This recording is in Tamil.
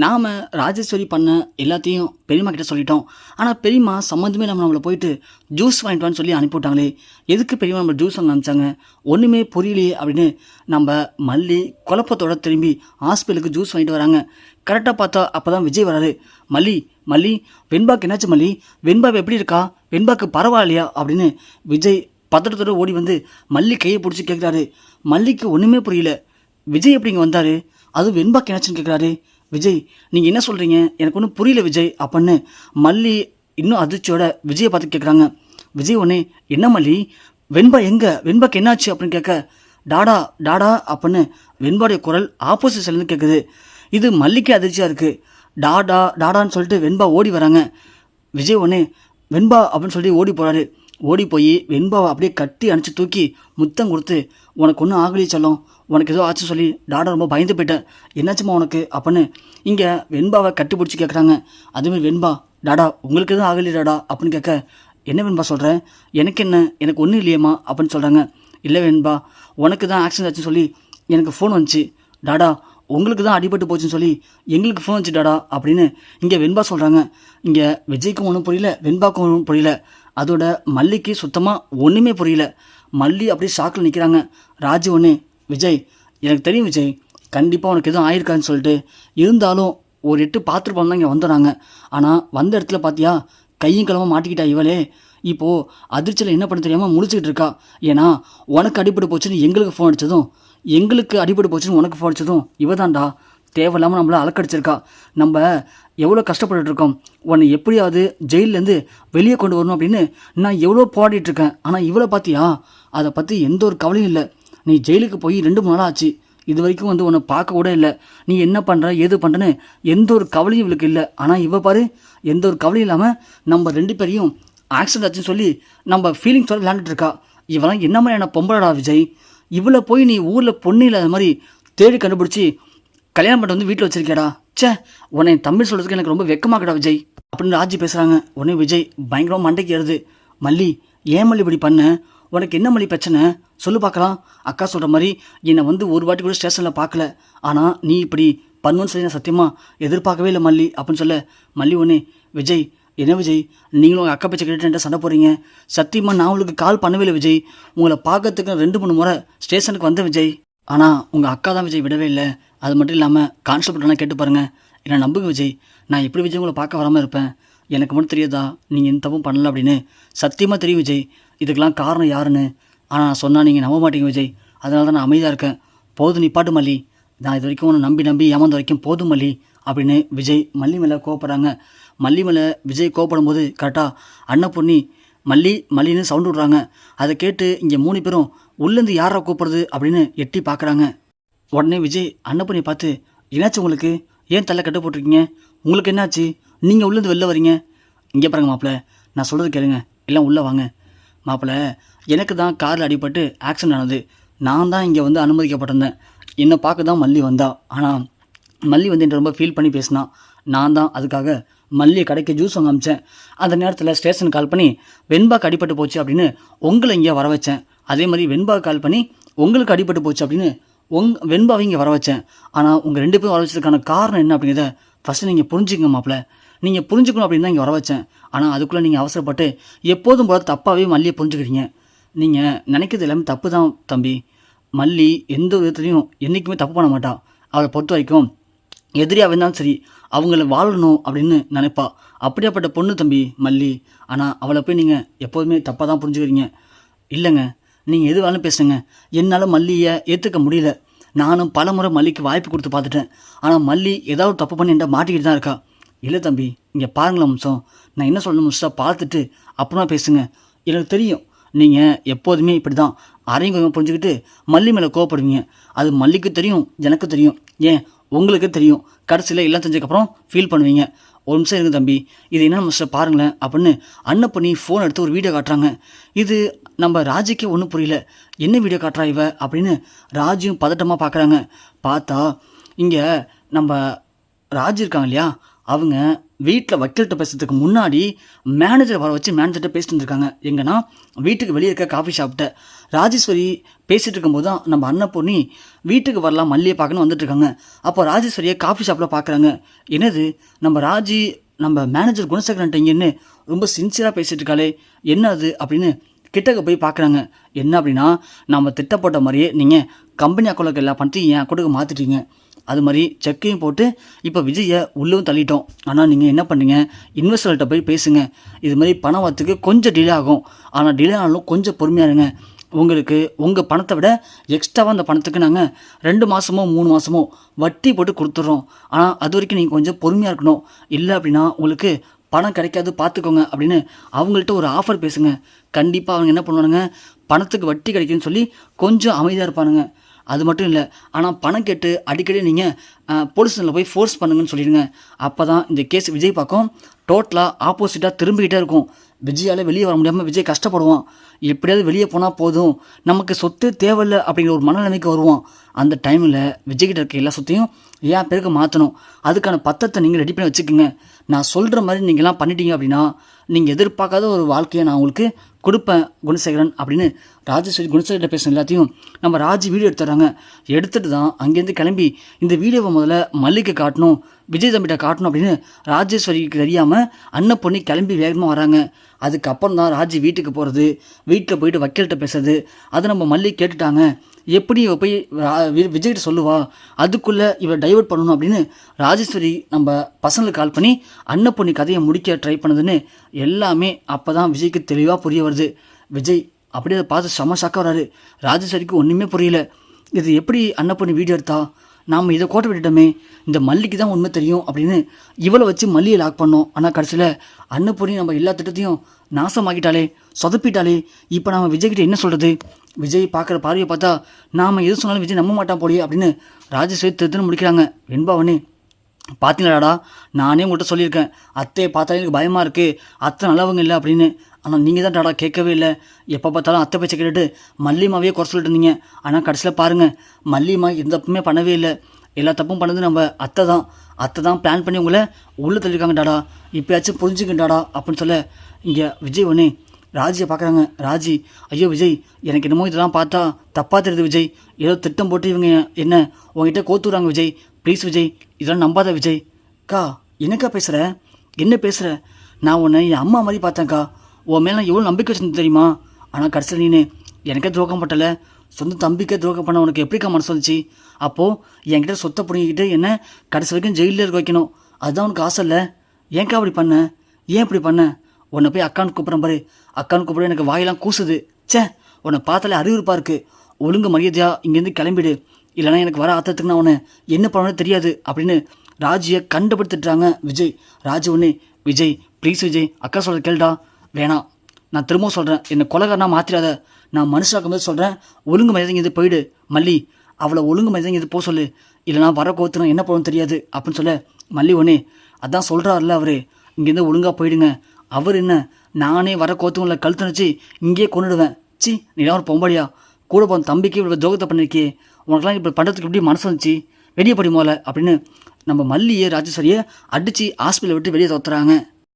நாம் ராஜேஸ்வரி பண்ண எல்லாத்தையும் பெரியம்மா கிட்ட சொல்லிட்டோம். ஆனால் பெரியம்மா சம்மந்தமே இல்லாமல் நம்மளை போயிட்டு ஜூஸ் வாங்கிட்டு வான்னு சொல்லி அனுப்பிவிட்டாங்களே, எதுக்கு பெரியம்மா நம்ம ஜூஸ் வாங்க அனுப்பிச்சாங்க, ஒன்றுமே புரியலையே அப்படின்னு நம்ம மல்லி குழப்பத்தோட திரும்பி ஹாஸ்பிட்டலுக்கு ஜூஸ் வாங்கிட்டு வராங்க. கரெக்டாக பார்த்தா அப்போ தான் விஜய் வராரு. மல்லி மல்லி வெண்பாக்கு என்னாச்சு மல்லி, வெண்பாவை எப்படி இருக்கா, வெண்பாக்கு பரவாயில்லையா அப்படின்னு விஜய் பதட்டத்தோட ஓடி வந்து மல்லி கையை பிடிச்சி கேட்குறாரு. மல்லிக்கு ஒன்றுமே புரியல. விஜய் எப்படி இங்கே வந்தார், அதுவும் வெண்பாக்கு என்னாச்சுன்னு கேட்குறாரு. விஜய் நீங்கள் என்ன சொல்கிறீங்க, எனக்கு ஒன்றும் புரியல விஜய் அப்படின்னு மல்லி இன்னும் அதிர்ச்சியோட விஜயை பார்த்து கேட்குறாங்க. விஜய் ஒன்னே என்ன மல்லி, வெண்பா எங்கே, வெண்பாக்கு என்னாச்சு அப்படின்னு கேட்க, டாடா டாடா அப்படின்னு வெண்பாடைய குரல் ஆப்போசிட் சைட்லேருந்து கேட்குது. இது மல்லிக்கே அதிர்ச்சியாக இருக்குது. டாடா டாடான்னு சொல்லிட்டு வெண்பா ஓடி வராங்க. விஜய் ஒன்னே வெண்பா அப்படின்னு சொல்லி ஓடி போகிறாரு. ஓடி போய் வெண்பாவை அப்படியே கட்டி அணைச்சி தூக்கி முத்தம் கொடுத்து, உனக்கு ஒன்றும் ஆகலையே சொல்லும், உனக்கு ஏதோ ஆச்சு சொல்லி டாடா ரொம்ப பயந்து போயிட்டேன், என்னாச்சுமா உனக்கு அப்படின்னு இங்கே வெண்பாவை கட்டி பிடிச்சி கேட்குறாங்க. அதேமாதிரி வெண்பா டாடா உங்களுக்கு எதுவும் ஆகலையே டாடா அப்படின்னு கேட்க, என்ன வெண்பா சொல்கிறேன், எனக்கு என்ன, எனக்கு ஒன்றும் இல்லையம்மா அப்படின்னு சொல்கிறாங்க. இல்லை வெண்பா உனக்கு தான் ஆக்சிடென்ட் ஆச்சுன்னு சொல்லி எனக்கு ஃபோன் வந்துச்சு டாடா, உங்களுக்கு தான் அடிபட்டு போச்சுன்னு சொல்லி எங்களுக்கு ஃபோன் வந்துச்சு டாடா அப்படின்னு இங்கே வெண்பா சொல்கிறாங்க. இங்கே விஜய்க்கும் ஒன்றும் புரியல, வெண்பாக்கும் ஒன்றும் புரியல, அதோட மல்லிக்கு சுத்தமாக ஒன்றுமே புரியல. மல்லி அப்படியே ஷாக்கில் நிற்கிறாங்க. ராஜு ஒன்று விஜய் எனக்கு தெரியும் விஜய், கண்டிப்பாக உனக்கு எதுவும் ஆயிருக்கான்னு சொல்லிட்டு, இருந்தாலும் ஒரு எட்டு பார்த்துருப்பாங்க தான் இங்கே வந்துடுறாங்க. ஆனால் வந்த இடத்துல பார்த்தியா கையும் கிளம்ப மாட்டிக்கிட்டா இவளே, இப்போது அதிர்ச்சியில் என்ன பண்ண தெரியாமல் முடிச்சுக்கிட்டு இருக்கா. ஏன்னா உனக்கு அடிபட்டு போச்சுன்னு எங்களுக்கு ஃபோன் அடித்ததும், எங்களுக்கு அடிபட்டு போச்சுன்னு உனக்கு ஃபோன் அடித்ததும் இவ தான்டா தேவையில்லாமல் நம்மளை அலக்கடிச்சிருக்கா. நம்ம எவ்வளோ கஷ்டப்பட்டுட்டு இருக்கோம், உன்னை எப்படியாவது ஜெயிலேருந்து வெளியே கொண்டு வரணும் அப்படின்னு நான் எவ்வளோ போராடிட்டுருக்கேன். ஆனால் இவ்வளோ பார்த்தியா, அதை பற்றி எந்த ஒரு கவலையும் இல்லை. நீ ஜெயிலுக்கு போய் 2-3 நாள் ஆச்சு, இது வரைக்கும் வந்து உன்னை பார்க்க கூட இல்லை, நீ என்ன பண்ணுற ஏது பண்ணுறன்னு எந்த ஒரு கவலையும் இவளுக்கு இல்லை. ஆனால் இவ பாரு எந்த ஒரு கவலையும் இல்லாமல் நம்ம 2 பேரையும் ஆக்சிடென்ட் ஆச்சுன்னு சொல்லி நம்ம ஃபீலிங்ஸோட விளையாண்டுட்டு இருக்கா. இவெல்லாம் என்ன மாதிரியான பொம்பளடா விஜய், இவளை போய் நீ ஊரில் பொண்ணு இல்லாத மாதிரி தேடி கண்டுபிடிச்சி கல்யாணம் பண்ணிட்டு வந்து வீட்டில் வச்சிருக்கேடா. சே, உன்னை தமிழ் சொல்கிறதுக்கு எனக்கு ரொம்ப வெக்கமாக்கடா விஜய் அப்படின்னு ராஜி பேசுகிறாங்க. உடனே விஜய் பயங்கரமாக மண்டைக்கு ஏறுது. மல்லி ஏன் மல்லி இப்படி பண்ண, உனக்கு என்ன மல்லி பிரச்சனை சொல்லு பார்க்கலாம். அக்கா சொல்கிற மாதிரி என்னை வந்து ஒரு வாட்டி கூட ஸ்டேஷனில் பார்க்கல, ஆனால் நீ இப்படி பண்ணுன்னு சொல்லி நான் சத்தியமாக எதிர்பார்க்கவே இல்லை மல்லி அப்படின்னு சொல்ல, மல்லி ஒன்று விஜய் என்ன விஜய் நீங்களும் உங்கள் அக்கா பேச்சை கேட்டுட்டு சண்டை போடுறீங்க, சத்தியமாக நான் உங்களுக்கு கால் பண்ணவே இல்லை விஜய், உங்களை பார்க்கறதுக்கு 2-3 முறை ஸ்டேஷனுக்கு வந்தேன் விஜய், ஆனால் உங்கள் அக்கா தான் விஜய் விடவே இல்லை. அது மட்டும் இல்லாமல் கான்ஸ்டபிள்லாம் கேட்டு பாருங்கள், என்னை நம்புங்க விஜய், நான் எப்படி விஜய் உங்களை பார்க்க வராமல் இருப்பேன், எனக்கு மட்டும் தெரியாதா நீங்கள் எந்த தப்பும் பண்ணல அப்படின்னு. சத்தியமாக தெரியும் விஜய் இதுக்கெல்லாம் காரணம் யாருன்னு, ஆனால் நான் சொன்னால் நீங்கள் நம்ப மாட்டீங்க விஜய், அதனால தான் நான் அமைதியாக இருக்கேன். போதும் நீ பாட்டு மல்லி, நான் இது வரைக்கும் உன்னை நம்பி ஏமாந்த வரைக்கும் போதும் மல்லி அப்படின்னு விஜய் மல்லி மேலே கோவப்படுறாங்க. மல்லி மேலே விஜய் கோவப்படும் போது கரெக்டாக அன்னபூர்ணி மல்லி மல்லின்னு சவுண்டு விட்றாங்க. அதை கேட்டு இங்கே 3 பேரும் உள்ளேருந்து யாரை கூப்பிடுறது அப்படின்னு எட்டி பார்க்குறாங்க. உடனே விஜய் அன்னபூர்ணியை பார்த்து, என்னாச்சு உங்களுக்கு, ஏன் தலை கட்ட போட்டிருக்கீங்க, உங்களுக்கு என்னாச்சு, நீங்கள் உள்ளேருந்து வெளில வரீங்க, இங்கே பாருங்க மாப்பிள்ளை நான் சொல்கிறது கேளுங்க, எல்லாம் உள்ளே வாங்க. மாப்பிள்ளை எனக்கு தான் காரில் அடிபட்டு ஆக்சிடென்ட் ஆனது, நான் தான் இங்கே வந்து அனுமதிக்கப்பட்டிருந்தேன், என்னை பார்க்க தான் மல்லி வந்தா, ஆனால் மல்லி வந்து என்கிட்ட ரொம்ப ஃபீல் பண்ணி பேசினான், நான் தான் அதுக்காக மல்லியை கடைக்கு ஜூஸ் வாங்க அமிச்சேன். அந்த நேரத்தில் ஸ்டேஷன் கால் பண்ணி வெண்பாக்கு அடிபட்டு போச்சு அப்படின்னு உங்களை இங்கே வர வச்சேன். அதே மாதிரி வெண்பாக்கு கால் பண்ணி உங்களுக்கு அடிபட்டு போச்சு அப்படின்னு வெண்பாவை இங்கே வர வச்சேன். ஆனால் உங்கள் 2 பேரும் வர வச்சதுக்கான காரணம் என்ன அப்படிங்கிறத ஃபஸ்ட்டு நீங்கள் புரிஞ்சுக்கங்க மாப்பிள்ள, நீங்கள் புரிஞ்சுக்கணும் அப்படின்னு தான் இங்கே வர வச்சேன். ஆனால் அதுக்குள்ளே நீங்கள் அவசரப்பட்டு எப்போதும் போல தப்பாகவே மல்லியை புரிஞ்சுக்கிறீங்க. நீங்கள் நினைக்கிறது எல்லாமே தப்பு தான் தம்பி. மல்லி எந்த விதத்துலையும் என்றைக்குமே தப்பு பண்ண மாட்டா. அவளை பொறுத்த வரைக்கும் எதிரியாக இருந்தாலும் சரி அவங்கள வாழணும் அப்படின்னு நினைப்பா. அப்படியாப்பட்ட பொண்ணு தம்பி மல்லி. ஆனால் அவளை போய் நீங்கள் எப்போதுமே தப்பாக தான் புரிஞ்சுக்கிறீங்க. இல்லைங்க நீங்கள் எது வேணாலும் பேசுங்க, என்னால் மல்லியை ஏற்றுக்க முடியல. நானும் பல முறை மல்லிக்கு வாய்ப்பு கொடுத்து பார்த்துட்டேன், ஆனால் மல்லி ஏதாவது தப்பு பண்ணி என்கிட்ட மாட்டிக்கிட்டு தான் இருக்கா. இல்லை தம்பி இங்கே பாருங்களேன் அம்சம், நான் என்ன சொல்லணும் முஸ்டா பார்த்துட்டு அப்புறமா பேசுங்க. எனக்கு தெரியும் நீங்கள் எப்போதுமே இப்படி தான் அரையும் கொஞ்சம் புரிஞ்சுக்கிட்டு மல்லி மேலே கோவப்படுவீங்க. அது மல்லிக்கு தெரியும், எனக்கு தெரியும், ஏன் உங்களுக்கு தெரியும். கடைசியில் எல்லாம் தெரிஞ்சதுக்கப்புறம் ஃபீல் பண்ணுவீங்க. ஒரு நிமிஷம் இருங்க தம்பி, இது என்ன மிஸ்டர் பாருங்களேன் அப்படின்னு அன்னப்பண்ணி ஃபோன் எடுத்து ஒரு வீடியோ காட்டுறாங்க. இது நம்ம ராஜுக்கே ஒன்றும் புரியல, என்ன வீடியோ காட்டுறா இவ அப்படின்னு ராஜும் பதட்டமாக பார்க்குறாங்க. பார்த்தா இங்கே நம்ம ராஜு இருக்காங்க இல்லையா, அவங்க வீட்டில் வக்கீல்கிட்ட பேசுறதுக்கு முன்னாடி மேனேஜரை வர வச்சு மேனேஜர்கிட்ட பேசிட்டு இருந்திருக்காங்க. எங்கன்னா வீட்டுக்கு வெளியே இருக்க காஃபி ஷாப்கிட்ட. ராஜேஸ்வரி பேசிகிட்டு இருக்கும்போது தான் நம்ம அன்னபூர்ணி வீட்டுக்கு வரலாம் மல்லியை பார்க்கணும் வந்துட்டுருக்காங்க. அப்போ ராஜேஸ்வரியை காஃபி ஷாப்பில் பார்க்குறாங்க. என்னது நம்ம ராஜி நம்ம மேனேஜர் குணசேகரன்ட்ட இங்கேன்னு ரொம்ப சின்சியராக பேசிகிட்டு இருக்காளே, என்ன அது அப்படின்னு கிட்டக்க போய் பார்க்குறாங்க. என்ன அப்படின்னா, நம்ம திட்டப்பட்ட மாதிரியே நீங்கள் கம்பெனி அக்கௌண்ட்டுக்கு எல்லா பணத்தையும் என் அக்கௌண்ட்டுக்கு மாற்றிட்டீங்க. அது மாதிரி செக்கையும் போட்டு இப்போ விஜயை உள்ளவும் தள்ளிட்டோம். ஆனால் நீங்கள் என்ன பண்ணுறீங்க, இன்வெஸ்டர்கிட்ட போய் பேசுங்க. இது மாதிரி பணம் வரத்துக்கு கொஞ்சம் டிலே ஆகும், ஆனால் டிலே ஆனாலும் கொஞ்சம் பொறுமையாக இருங்க. உங்களுக்கு உங்கள் பணத்தை விட எக்ஸ்ட்ராவாக அந்த பணத்துக்கு நாங்கள் 2 மாதமோ 3 மாதமோ வட்டி போட்டு கொடுத்துட்றோம். ஆனால் அது வரைக்கும் நீங்கள் கொஞ்சம் பொறுமையாக இருக்கணும். இல்லை அப்படின்னா உங்களுக்கு பணம் கிடைக்காது பார்த்துக்கோங்க அப்படின்னு அவங்கள்ட்ட ஒரு ஆஃபர் பேசுங்க. கண்டிப்பாக அவங்க என்ன பண்ணுவானுங்க, பணத்துக்கு வட்டி கிடைக்குன்னு சொல்லி கொஞ்சம் அமைதியாக இருப்பானுங்க. அது மட்டும் இல்லை, ஆனால் பணம் கேட்டு அடிக்கடி நீங்கள் போலீஸ் ஸ்டேஷனில் போய் ஃபோர்ஸ் பண்ணுங்கன்னு சொல்லிடுங்க. அப்போ தான் இந்த கேஸ் விஜய் பக்கம் டோட்டலாக ஆப்போசிட்டாக திரும்பிக்கிட்டே இருக்கும். விஜயால் வெளியே வர முடியாமல் விஜய் கஷ்டப்படுவான். எப்படியாவது வெளியே போனால் போதும், நமக்கு சொத்து தேவையில்லை அப்படிங்கிற ஒரு மனநிலைமைக்கு வருவான். அந்த டைமில் விஜய்கிட்ட இருக்க எல்லா சொத்தையும் என் பேருக்கு மாற்றணும். அதுக்கான பத்திரத்தை நீங்கள் ரெடி பண்ணி வச்சுக்கோங்க. நான் சொல்கிற மாதிரி நீங்கள்லாம் பண்ணிட்டீங்க அப்படின்னா நீங்கள் எதிர்பார்க்காத ஒரு வாழ்க்கையை நான் உங்களுக்கு கொடுப்பேன் குணசேகரன் அப்படின்னு ராஜேஸ்வரி குணசேகர்கிட்ட பேசுன எல்லாத்தையும் நம்ம ராஜி வீடியோ எடுத்துடுறாங்க. எடுத்துகிட்டு தான் அங்கேருந்து கிளம்பி இந்த வீடியோவை முதல்ல மல்லிகை காட்டணும், விஜய் தம்பிகிட்ட காட்டணும் அப்படின்னு ராஜேஸ்வரிக்கு தெரியாமல் அன்னப்பொண்ணி கிளம்பி வேகமாக வராங்க. அதுக்கப்புறம் தான் ராஜி வீட்டுக்கு போகிறது, வீட்டில் போயிட்டு வக்கீல்கிட்ட பேசுறது. அதை நம்ம மல்லி கேட்டுட்டாங்க. எப்படி இவ போய் விஜய்கிட்ட சொல்லுவா, அதுக்குள்ளே இவரை டைவர்ட் பண்ணணும் அப்படின்னு ராஜேஸ்வரி நம்ம பசங்களுக்கு கால் பண்ணி அன்னப்பொண்ணி கதையை முடிக்க ட்ரை பண்ணுதுன்னு எல்லாமே அப்போ தான் விஜய்க்கு தெளிவாக புரிய வருது. விஜய் அப்படியே அதை பார்த்து செம ஷாக்காக வராரு. ராஜேஸ்வரிக்கு ஒன்றுமே புரியல. இது எப்படி அன்னப்பொண்ணி வீடியோ எடுத்தா, நாம் இதை கோட்டை விட்டுட்டோமே, இந்த மல்லிக்கு தான் உண்மை தெரியும் அப்படின்னு இவளை வச்சு மல்லியை லாக் பண்ணோம். ஆனால் கடைசியில் அன்னப்பொண்ணி நம்ம எல்லா திட்டத்தையும் நாசமாக்கிட்டாலே, சொதப்பிட்டாலே. இப்போ நாம் விஜய்கிட்ட என்ன சொல்கிறது? விஜய் பார்க்குற பார்வையை பார்த்தா நாம் எது சொன்னாலும் விஜய் நம்ப மாட்டான் போலியே அப்படின்னு ராஜேஸ்வரி திருத்தன்னு முடிக்கிறாங்க. வெண்பாவனே, பார்த்தீங்களாடா, நானே உங்கள்கிட்ட சொல்லியிருக்கேன், அத்தையை பார்த்தாலே எனக்கு பயமாக இருக்குது, அத்தை நல்லவங்க இல்லை அப்படின்னு. ஆனால் நீங்கள் தான் டாடா கேட்கவே இல்லை. எப்போ பார்த்தாலும் அத்தை பேச்சை கேட்டுட்டு மல்லிமாவே குறை சொல்லிட்டு இருந்தீங்க. ஆனால் கடைசியில் பாருங்கள், மல்லிமா எந்த தப்புமே பண்ணவே இல்லை. எல்லா தப்பும் பண்ணது நம்ம அத்தை தான் பிளான் பண்ணி உங்களை உள்ளே தள்ளியிருக்காங்க டாடா. இப்போயாச்சும் புரிஞ்சுங்க டாடா அப்படின்னு சொல்ல இங்கே விஜய் ஒன்று ராஜியை பார்க்குறாங்க. ராஜி, ஐயோ விஜய், எனக்கு என்னமோ இதெல்லாம் பார்த்தா தப்பாக தெரியுது விஜய். ஏதோ திட்டம் போட்டு இவங்க என்ன உங்ககிட்ட கோத்துறாங்க விஜய். ப்ளீஸ் விஜய், இதெல்லாம் நம்பாத விஜய். அக்கா, என்னக்கா பேசுகிற, என்ன பேசுகிற? நான் உன்னை என் அம்மா மாதிரி பார்த்தேன்க்கா. உன் மேலே நான் எவ்வளோ நம்பிக்கை வச்சுருந்து தெரியுமா? ஆனால் கடைசியில் நீனு எனக்கே துரோகம் பட்டலை, சொந்த தம்பிக்கே துரோகம் பண்ண உனக்கு எப்படிக்கா மனசு வந்துச்சு? அப்போது என்கிட்ட சொத்தை பிடிங்கிக்கிட்டு என்ன கடைசி வரைக்கும் ஜெயிலில் இருக்க வைக்கணும், அதுதான் உனக்கு ஆசை இல்லை? ஏன்க்கா அப்படி பண்ண? ஏன் இப்படி பண்ண? உன்னை போய் அக்கான்னு கூப்பிட்றேன் பாரு, அக்கான்னு கூப்பிட எனக்கு வாயெல்லாம் கூசுது. சே, உன்னை பார்த்தாலே அறிவுறுப்பாக இருக்குது. ஒழுங்கு மரியாதையாக இங்கேருந்து கிளம்பிடு, இல்லைனா எனக்கு வர ஆத்தத்துக்கு நான் உன்னை என்ன பண்ணணும்னு தெரியாது அப்படின்னு ராஜியை கண்டுபிடித்துட்டாங்க விஜய். ராஜு ஒன்று, விஜய் ப்ளீஸ் விஜய், அக்கா சொல்கிற கேள்டா. வேணாம், நான் திரும்பவும் சொல்கிறேன், என்னை கொலைகாரனா மாற்றிடாத. நான் மனுஷாக்கும் போது சொல்கிறேன், ஒழுங்கு மரியாதை இது போயிடு. மல்லி, அவளை ஒழுங்கு மரியாதை இது போக சொல்லு, இல்லைனா வர கோத்துனா என்ன பண்ணணும் தெரியாது அப்படின்னு சொல்ல மல்லி ஒன்று, அதான் சொல்கிறாருல்ல அவர், இங்கேருந்து ஒழுங்காக போயிடுங்க. அவர் என்ன, நானே வர கோத்துங்களை கழுத்து நினச்சி இங்கேயே கொண்டுடுவேன். சி, நீலாம் ஒரு பொம்படியா, கூட போன தம்பிக்கு இவ்வளோ துரோகத்தை பண்ணிருக்கே, உனக்கெல்லாம் இப்படி பண்ணுறதுக்கு எப்படி மனசு வந்துச்சு? வெளியே படி போல அப்படின்னு நம்ம மல்லியை ராஜேஸ்வரியை அடித்து ஹாஸ்பிட்டலை விட்டு வெளியே தோத்துறாங்க.